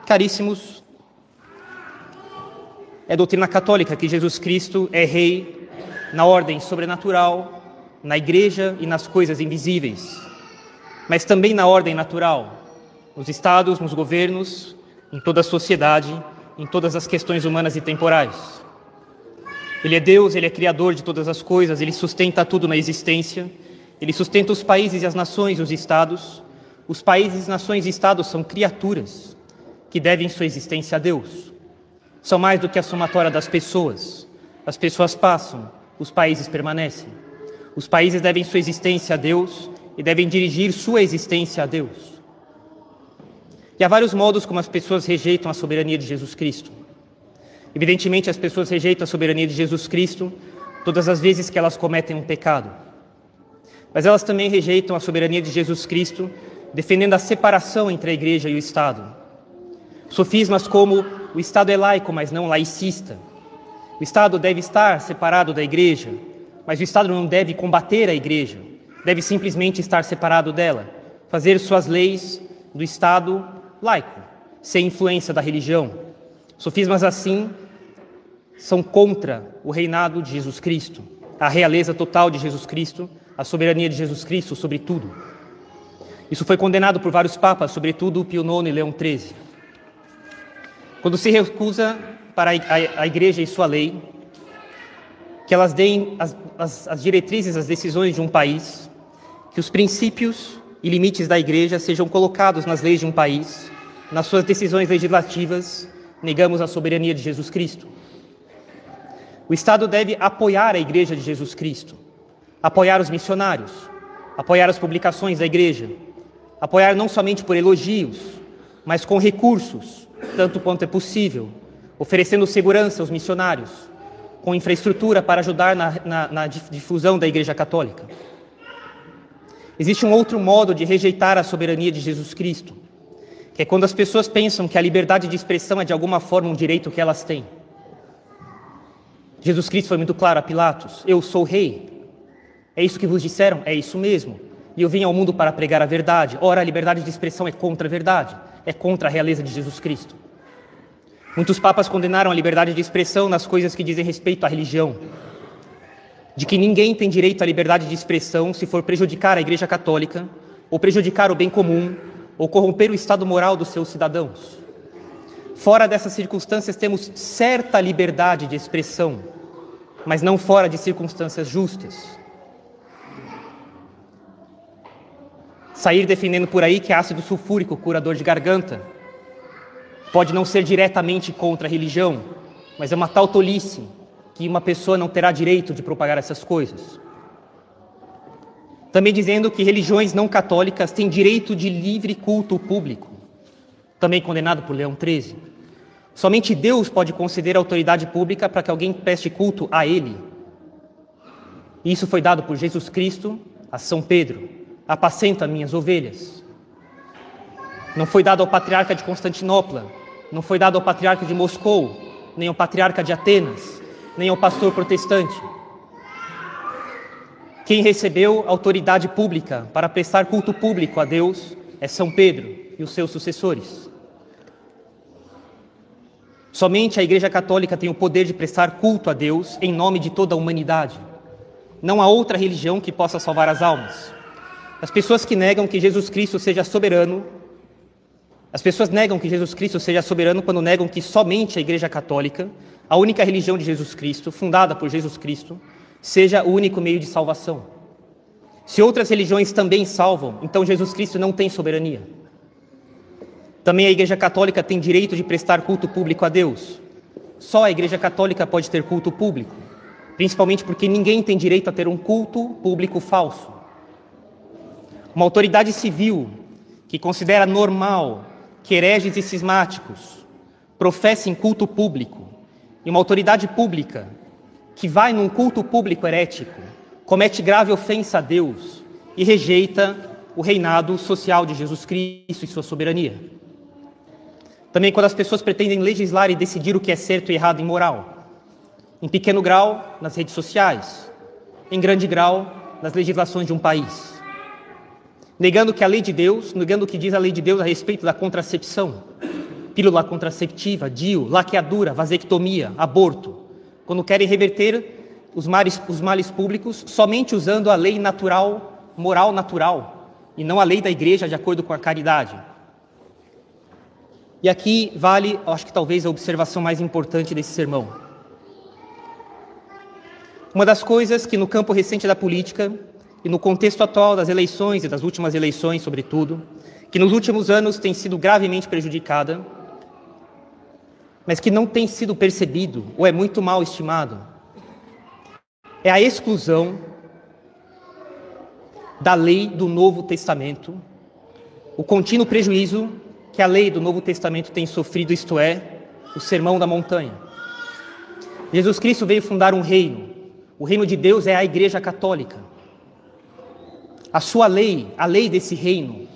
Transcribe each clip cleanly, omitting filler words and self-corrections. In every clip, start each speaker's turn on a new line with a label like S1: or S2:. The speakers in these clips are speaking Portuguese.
S1: Caríssimos, é doutrina católica que Jesus Cristo é Rei na ordem sobrenatural, na igreja e nas coisas invisíveis, mas também na ordem natural, nos estados, nos governos, em toda a sociedade, em todas as questões humanas e temporais. Ele é Deus, Ele é Criador de todas as coisas, Ele sustenta tudo na existência, Ele sustenta os países e as nações e os estados. Os países, nações e estados são criaturas que devem sua existência a Deus. São mais do que a somatória das pessoas. As pessoas passam, os países permanecem. Os países devem sua existência a Deus e devem dirigir sua existência a Deus. E há vários modos como as pessoas rejeitam a soberania de Jesus Cristo. Evidentemente, as pessoas rejeitam a soberania de Jesus Cristo todas as vezes que elas cometem um pecado. Mas elas também rejeitam a soberania de Jesus Cristo, defendendo a separação entre a igreja e o Estado. Sofismas como o Estado é laico, mas não laicista. O Estado deve estar separado da igreja, mas o Estado não deve combater a igreja, deve simplesmente estar separado dela, fazer suas leis do Estado laico, sem influência da religião. Sofismas assim são contra o reinado de Jesus Cristo, a realeza total de Jesus Cristo, a soberania de Jesus Cristo sobre tudo. Isso foi condenado por vários papas, sobretudo Pio IX e Leão XIII. Quando se recusa para a igreja e sua lei, que elas deem as diretrizes, as decisões de um país, que os princípios e limites da igreja sejam colocados nas leis de um país, nas suas decisões legislativas, negamos a soberania de Jesus Cristo. O Estado deve apoiar a igreja de Jesus Cristo, apoiar os missionários, apoiar as publicações da igreja, apoiar não somente por elogios, mas com recursos, tanto quanto é possível, oferecendo segurança aos missionários, com infraestrutura para ajudar na difusão da Igreja Católica. Existe um outro modo de rejeitar a soberania de Jesus Cristo, que é quando as pessoas pensam que a liberdade de expressão é de alguma forma um direito que elas têm. Jesus Cristo foi muito claro a Pilatos: eu sou rei. É isso que vos disseram? É isso mesmo. E eu vim ao mundo para pregar a verdade. Ora, a liberdade de expressão é contra a verdade, é contra a realeza de Jesus Cristo. Muitos papas condenaram a liberdade de expressão nas coisas que dizem respeito à religião, de que ninguém tem direito à liberdade de expressão se for prejudicar a Igreja Católica, ou prejudicar o bem comum, ou corromper o estado moral dos seus cidadãos. Fora dessas circunstâncias temos certa liberdade de expressão, mas não fora de circunstâncias justas. Sair defendendo por aí que ácido sulfúrico cura dor de garganta pode não ser diretamente contra a religião, mas é uma tal tolice que uma pessoa não terá direito de propagar essas coisas. Também dizendo que religiões não católicas têm direito de livre culto público, também condenado por Leão XIII. Somente Deus pode conceder autoridade pública para que alguém preste culto a Ele. E isso foi dado por Jesus Cristo a São Pedro: apacenta minhas ovelhas. Não foi dado ao patriarca de Constantinopla, não foi dado ao patriarca de Moscou, nem ao patriarca de Atenas, nem ao pastor protestante. Quem recebeu autoridade pública para prestar culto público a Deus é São Pedro e os seus sucessores. Somente a Igreja Católica tem o poder de prestar culto a Deus em nome de toda a humanidade. Não há outra religião que possa salvar as almas. As pessoas que negam que Jesus Cristo seja soberano, as pessoas negam que Jesus Cristo seja soberano quando negam que somente a Igreja Católica, a única religião de Jesus Cristo, fundada por Jesus Cristo, seja o único meio de salvação. Se outras religiões também salvam, então Jesus Cristo não tem soberania. Também a Igreja Católica tem direito de prestar culto público a Deus. Só a Igreja Católica pode ter culto público, principalmente porque ninguém tem direito a ter um culto público falso. Uma autoridade civil que considera normal que hereges e cismáticos professem culto público, e uma autoridade pública que vai num culto público herético, comete grave ofensa a Deus e rejeita o reinado social de Jesus Cristo e sua soberania. Também quando as pessoas pretendem legislar e decidir o que é certo e errado em moral, em pequeno grau nas redes sociais, em grande grau nas legislações de um país, negando que a lei de Deus, negando o que diz a lei de Deus a respeito da contracepção, pílula contraceptiva, DIU, laqueadura, vasectomia, aborto, quando querem reverter os males públicos somente usando a lei natural, moral natural, e não a lei da igreja de acordo com a caridade. E aqui vale, acho que talvez a observação mais importante desse sermão. Uma das coisas que no campo recente da política e no contexto atual das eleições e das últimas eleições, sobretudo, que nos últimos anos tem sido gravemente prejudicada, mas que não tem sido percebido ou é muito mal estimado, é a exclusão da lei do Novo Testamento, o contínuo prejuízo que a lei do Novo Testamento tem sofrido, isto é, o Sermão da Montanha. Jesus Cristo veio fundar um reino. O reino de Deus é a Igreja Católica. A sua lei, a lei desse reino,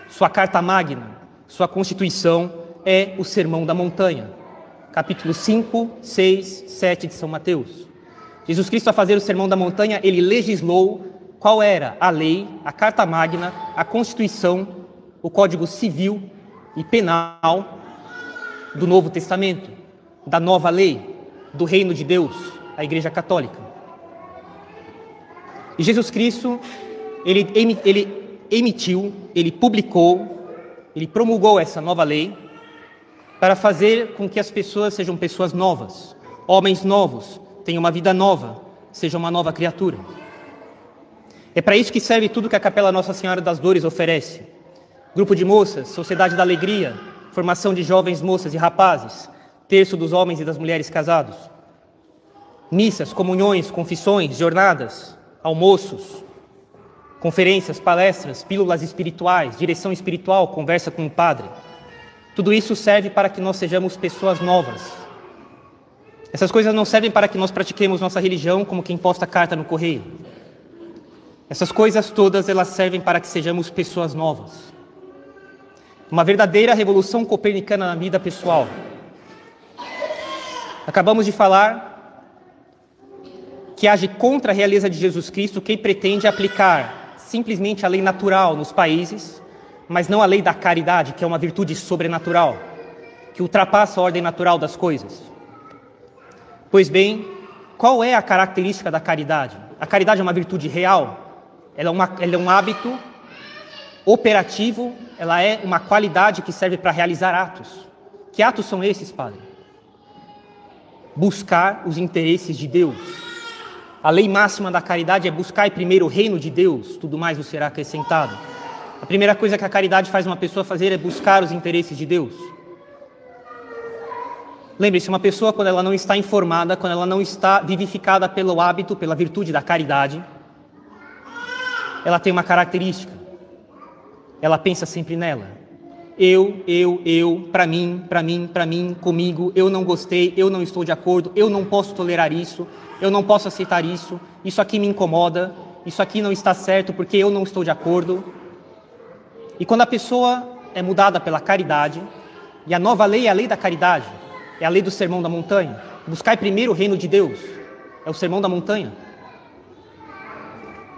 S1: sua carta magna, sua Constituição é o Sermão da Montanha. Capítulo 5, 6, 7 de São Mateus. Jesus Cristo, a fazer o Sermão da Montanha, ele legislou qual era a lei, a carta magna, a Constituição, o Código Civil e Penal do Novo Testamento, da nova lei, do reino de Deus, a Igreja Católica. E Jesus Cristo, ele emitiu, ele publicou, ele promulgou essa nova lei para fazer com que as pessoas sejam pessoas novas, homens novos, tenham uma vida nova, sejam uma nova criatura. É para isso que serve tudo que a Capela Nossa Senhora das Dores oferece. Grupo de moças, Sociedade da Alegria, formação de jovens moças e rapazes, terço dos homens e das mulheres casados. Missas, comunhões, confissões, jornadas, almoços, conferências, palestras, pílulas espirituais, direção espiritual, conversa com o padre. Tudo isso serve para que nós sejamos pessoas novas. Essas coisas não servem para que nós pratiquemos nossa religião como quem posta carta no correio. Essas coisas todas, elas servem para que sejamos pessoas novas. Uma verdadeira revolução copernicana na vida pessoal. Acabamos de falar que age contra a realeza de Jesus Cristo quem pretende aplicar simplesmente a lei natural nos países, mas não a lei da caridade, que é uma virtude sobrenatural, que ultrapassa a ordem natural das coisas. Pois bem, qual é a característica da caridade? A caridade é uma virtude real, ela é um hábito operativo, ela é uma qualidade que serve para realizar atos. Que atos são esses, Padre? Buscar os interesses de Deus. A lei máxima da caridade é buscar primeiro o reino de Deus, tudo mais vos será acrescentado. A primeira coisa que a caridade faz uma pessoa fazer é buscar os interesses de Deus. Lembre-se, uma pessoa, quando ela não está informada, quando ela não está vivificada pelo hábito, pela virtude da caridade, ela tem uma característica. Ela pensa sempre nela. Eu, para mim, comigo, eu não gostei, eu não estou de acordo, eu não posso tolerar isso, eu não posso aceitar isso aqui me incomoda, isso aqui não está certo porque eu não estou de acordo. E quando a pessoa é mudada pela caridade, e a nova lei é a lei da caridade, é a lei do Sermão da Montanha, buscai primeiro o reino de Deus, é o Sermão da Montanha.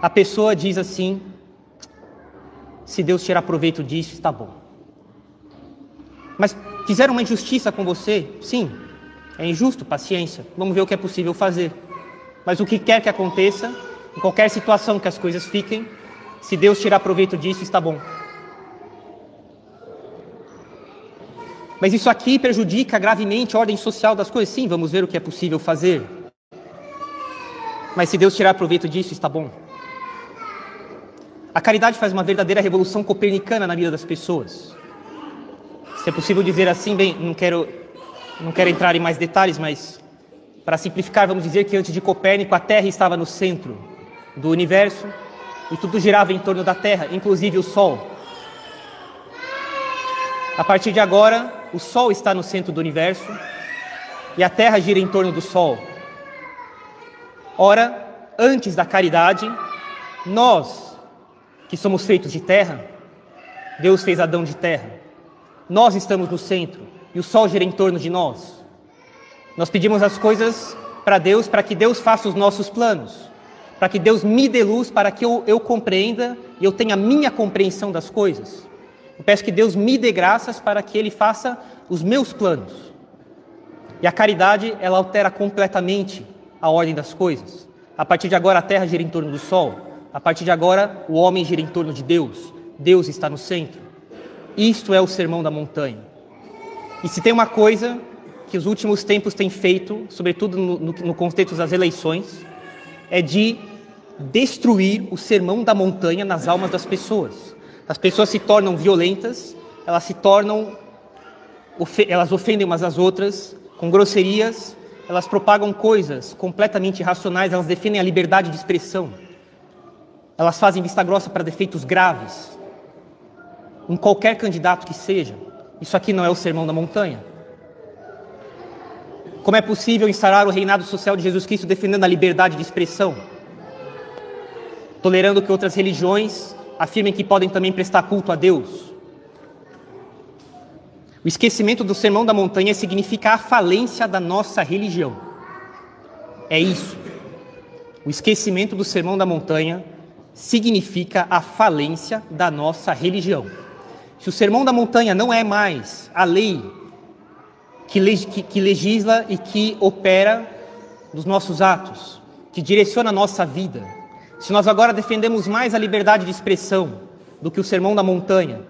S1: A pessoa diz assim: se Deus tirar proveito disso, está bom. Mas fizeram uma injustiça com você? Sim, é injusto, paciência, vamos ver o que é possível fazer. Mas o que quer que aconteça, em qualquer situação que as coisas fiquem, se Deus tirar proveito disso, está bom. Mas isso aqui prejudica gravemente a ordem social das coisas? Sim, vamos ver o que é possível fazer. Mas se Deus tirar proveito disso, está bom. A caridade faz uma verdadeira revolução copernicana na vida das pessoas. Se é possível dizer assim, bem, não quero entrar em mais detalhes, mas para simplificar, vamos dizer que antes de Copérnico a Terra estava no centro do universo e tudo girava em torno da Terra, inclusive o Sol. A partir de agora, o Sol está no centro do universo e a Terra gira em torno do Sol. Ora, antes da caridade, nós, que somos feitos de terra, Deus fez Adão de terra. Nós estamos no centro e o Sol gira em torno de nós. Nós pedimos as coisas para Deus, para que Deus faça os nossos planos, para que Deus me dê luz, para que eu compreenda e eu tenha a minha compreensão das coisas. Eu peço que Deus me dê graças para que Ele faça os meus planos. E a caridade, ela altera completamente a ordem das coisas. A partir de agora a terra gira em torno do sol. A partir de agora o homem gira em torno de Deus. Deus está no centro. Isto é o Sermão da Montanha. E se tem uma coisa que os últimos tempos têm feito, sobretudo no contexto das eleições, é de destruir o Sermão da Montanha nas almas das pessoas. As pessoas se tornam violentas, elas ofendem umas às outras, com grosserias, elas propagam coisas completamente irracionais, elas defendem a liberdade de expressão. Elas fazem vista grossa para defeitos graves. Em qualquer candidato que seja, isso aqui não é o Sermão da Montanha. Como é possível instaurar o reinado social de Jesus Cristo defendendo a liberdade de expressão? Tolerando que outras religiões afirmem que podem também prestar culto a Deus. O esquecimento do Sermão da Montanha significa a falência da nossa religião. É isso. O esquecimento do Sermão da Montanha significa a falência da nossa religião. Se o Sermão da Montanha não é mais a lei que legisla e que opera nos nossos atos, que direciona a nossa vida, se nós agora defendemos mais a liberdade de expressão do que o Sermão da Montanha,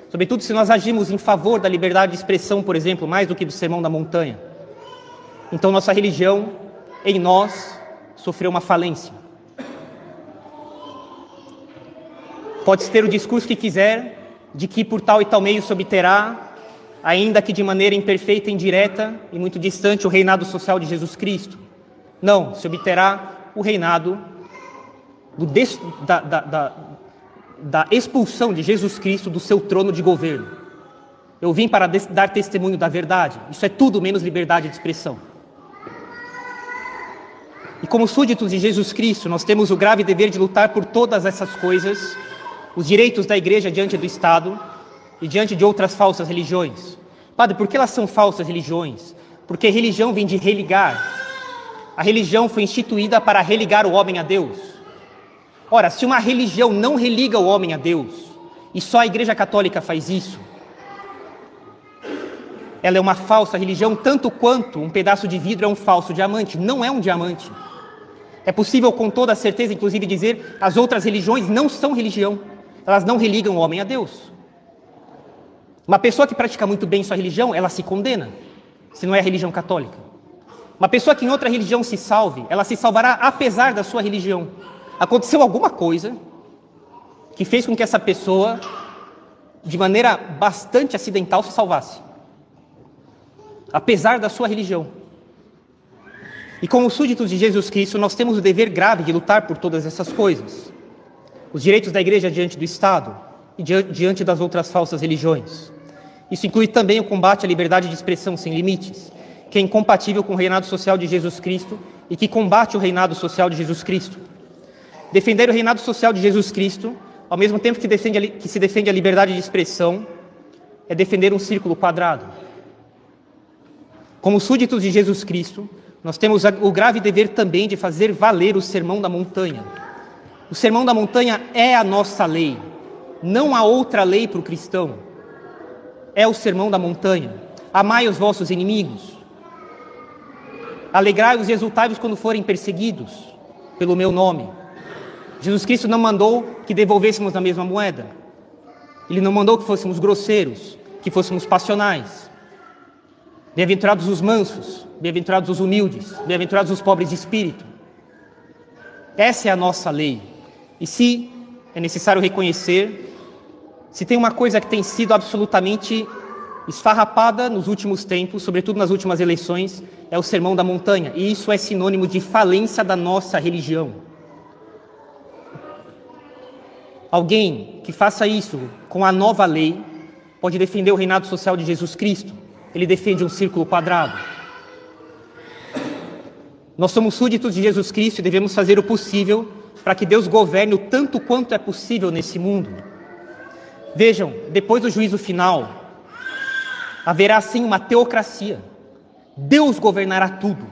S1: sobretudo se nós agimos em favor da liberdade de expressão, por exemplo, mais do que do Sermão da Montanha, então nossa religião, em nós, sofreu uma falência. Pode-se ter o discurso que quiser, de que por tal e tal meio se obterá, ainda que de maneira imperfeita, indireta e muito distante, o reinado social de Jesus Cristo. Não, se obterá o reinado da expulsão de Jesus Cristo do seu trono de governo. Eu vim para dar testemunho da verdade. Isso é tudo menos liberdade de expressão. E como súditos de Jesus Cristo, nós temos o grave dever de lutar por todas essas coisas, os direitos da igreja diante do Estado e diante de outras falsas religiões. Padre, por que elas são falsas religiões? Porque religião vem de religar. A religião foi instituída para religar o homem a Deus. Ora, se uma religião não religa o homem a Deus, e só a Igreja Católica faz isso, ela é uma falsa religião, tanto quanto um pedaço de vidro é um falso diamante. Não é um diamante. É possível com toda certeza, inclusive, dizer as outras religiões não são religião. Elas não religam o homem a Deus. Uma pessoa que pratica muito bem sua religião, ela se condena, se não é a religião católica. Uma pessoa que em outra religião se salve, ela se salvará apesar da sua religião. Aconteceu alguma coisa que fez com que essa pessoa, de maneira bastante acidental, se salvasse. Apesar da sua religião. E como súditos de Jesus Cristo, nós temos o dever grave de lutar por todas essas coisas. Os direitos da igreja diante do Estado e diante das outras falsas religiões. Isso inclui também o combate à liberdade de expressão sem limites, que é incompatível com o reinado social de Jesus Cristo e que combate o reinado social de Jesus Cristo. Defender o reinado social de Jesus Cristo, ao mesmo tempo que se defende a liberdade de expressão, é defender um círculo quadrado. Como súditos de Jesus Cristo, nós temos o grave dever também de fazer valer o Sermão da Montanha. O Sermão da Montanha é a nossa lei. Não há outra lei para o cristão. É o Sermão da Montanha. Amai os vossos inimigos. Alegrai-vos e exultai-vos quando forem perseguidos pelo meu nome. Jesus Cristo não mandou que devolvêssemos na mesma moeda. Ele não mandou que fôssemos grosseiros, que fôssemos passionais. Bem-aventurados os mansos, bem-aventurados os humildes, bem-aventurados os pobres de espírito. Essa é a nossa lei. E se é necessário reconhecer, se tem uma coisa que tem sido absolutamente esfarrapada nos últimos tempos, sobretudo nas últimas eleições, é o Sermão da Montanha. E isso é sinônimo de falência da nossa religião. Alguém que faça isso com a nova lei pode defender o reinado social de Jesus Cristo. Ele defende um círculo quadrado. Nós somos súditos de Jesus Cristo e devemos fazer o possível para que Deus governe o tanto quanto é possível nesse mundo. Vejam, depois do juízo final, haverá sim uma teocracia. Deus governará tudo.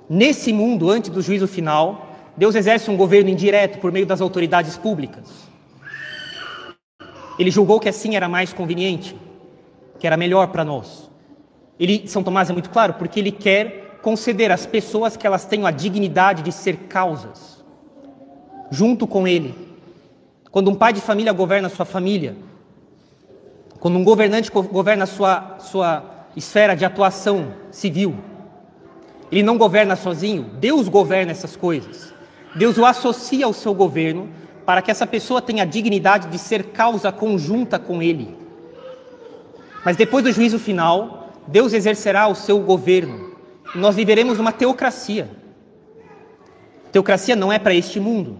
S1: Nesse mundo, antes do juízo final, Deus exerce um governo indireto por meio das autoridades públicas. Ele julgou que assim era mais conveniente, que era melhor para nós. São Tomás é muito claro, porque ele quer conceder às pessoas que elas tenham a dignidade de ser causas, junto com ele. Quando um pai de família governa a sua família, quando um governante governa a sua esfera de atuação civil, ele não governa sozinho, Deus governa essas coisas. Deus o associa ao seu governo para que essa pessoa tenha a dignidade de ser causa conjunta com ele. Mas depois do juízo final, Deus exercerá o seu governo e nós viveremos uma teocracia. Teocracia não é para este mundo,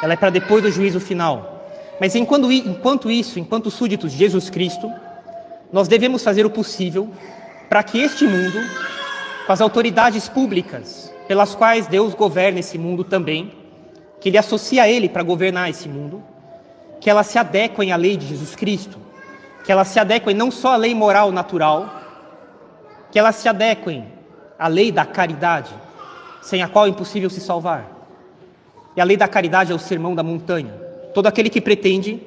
S1: ela é para depois do juízo final. Mas enquanto súditos de Jesus Cristo, nós devemos fazer o possível para que este mundo, com as autoridades públicas pelas quais Deus governa esse mundo também, que Ele associa a Ele para governar esse mundo, que elas se adequem à lei de Jesus Cristo, que elas se adequem não só à lei moral natural, que elas se adequem à lei da caridade, sem a qual é impossível se salvar. E a lei da caridade é o sermão da montanha. Todo aquele que pretende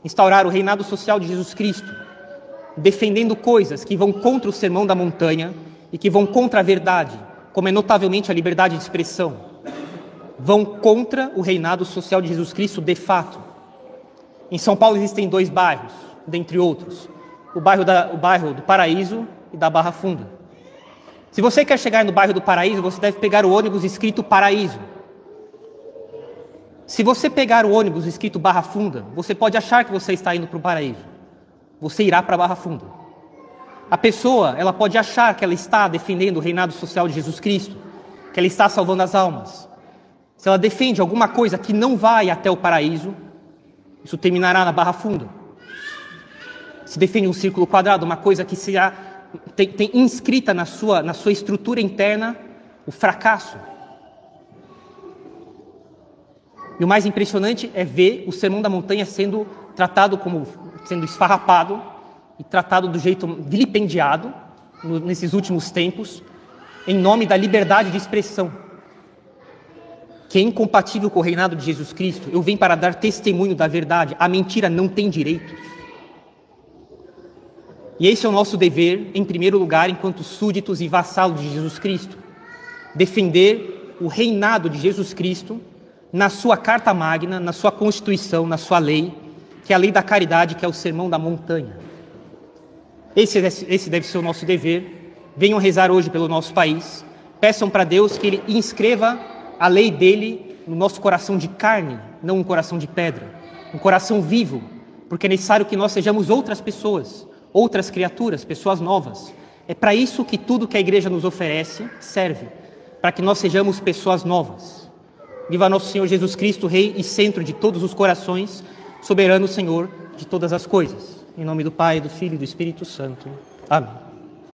S1: instaurar o reinado social de Jesus Cristo, defendendo coisas que vão contra o sermão da montanha e que vão contra a verdade, como é notavelmente a liberdade de expressão, vão contra o reinado social de Jesus Cristo de fato. Em São Paulo existem 2 bairros, dentre outros, o bairro do Paraíso e da Barra Funda. Se você quer chegar no bairro do Paraíso, você deve pegar o ônibus escrito Paraíso. Se você pegar o ônibus escrito Barra Funda, você pode achar que você está indo para o Paraíso. Você irá para a Barra Funda. A pessoa, ela pode achar que ela está defendendo o reinado social de Jesus Cristo, que ela está salvando as almas. Se ela defende alguma coisa que não vai até o paraíso, isso terminará na Barra Funda. Se defende um círculo quadrado, uma coisa que tem inscrita na sua estrutura interna o fracasso. E o mais impressionante é ver o Sermão da Montanha sendo sendo esfarrapado e tratado do jeito vilipendiado nesses últimos tempos, em nome da liberdade de expressão, que é incompatível com o reinado de Jesus Cristo. Eu venho para dar testemunho da verdade. A mentira não tem direitos. E esse é o nosso dever, em primeiro lugar, enquanto súditos e vassalos de Jesus Cristo. Defender o reinado de Jesus Cristo na sua carta magna, na sua Constituição, na sua lei, que é a lei da caridade, que é o sermão da montanha. Esse deve ser o nosso dever. Venham rezar hoje pelo nosso país. Peçam para Deus que Ele inscreva a lei dele no nosso coração de carne, não um coração de pedra. Um coração vivo, porque é necessário que nós sejamos outras pessoas, outras criaturas, pessoas novas. É para isso que tudo que a igreja nos oferece serve, para que nós sejamos pessoas novas. Viva nosso Senhor Jesus Cristo, Rei e centro de todos os corações, soberano Senhor de todas as coisas. Em nome do Pai, do Filho e do Espírito Santo. Amém.